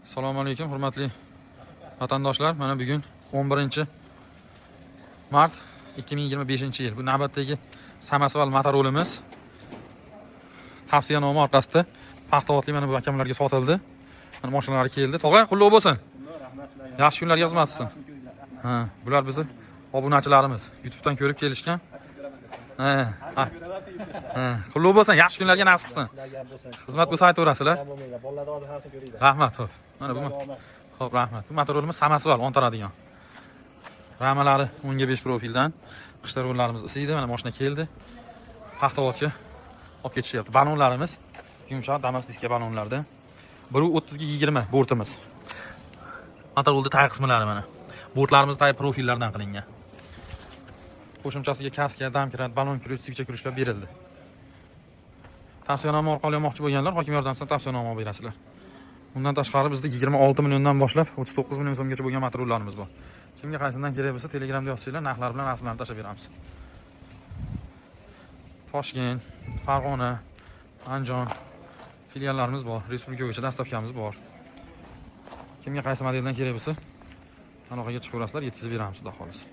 Assalomu alaykum, hurmatli vatandoshlar. Mana bugun 11-mart 2025-yil. Bu navbatdagi Samasval motorolimiz tavsiyanoma orqasida paxtavodli mana bu akamlarga sotildi. Mana mashinalari keldi. Tog'a, qutlug' bo'lsin. Yaxshi kunlarga xizmat qilsin. Ha, bular bizning obunachilarimiz. YouTube'dan ko'rib kelishgan. Ha. Qutlug' bo'lsin, yaxshi kunlarga nasib qilsin. Xizmat bo'lsa aytaverasizlar. Rahmat, xo'p. Mana bu. Xo'p, rahmat. Bu motorolimiz Samasval 10 taradigan. Ramalari 10ga 5 profildan. Qishda rollarimiz isiydi. Mana mashina keldi. Paxtavodga olib ketishyapti. Balonlarimiz yumshoq damas diska balonlarda. Biri 30ga 20 bortimiz. Motorolda tag qismlari mana. Bortlarimiz tag profillardan qilingan. Qo'shimchasiga kaska, damkirat, balon kirish, sivcha kirishlar berildi. Tavsiyanoma orqali olmoqchi bo'lganlar hokim yordamchisidan tavsiyanoma berasizlar. Undan tashqari bizda 26 milliondan boshlab 39 million so'mgacha bo'lgan motorollarimiz bor. Kimga qaysidan kerak bo'lsa Telegramda yozsanglar, narxlar bilan rasmlarni tashlab beramiz. Toshkent, Farg'ona, Andijon filiallarimiz bor. Respublika bo'yicha dastavkamiz bor. Kimga qaysi modeldan kerak bo'lsa, aloqaga chiqaverasizlar, yetkazib beramiz, xudo xohlasa.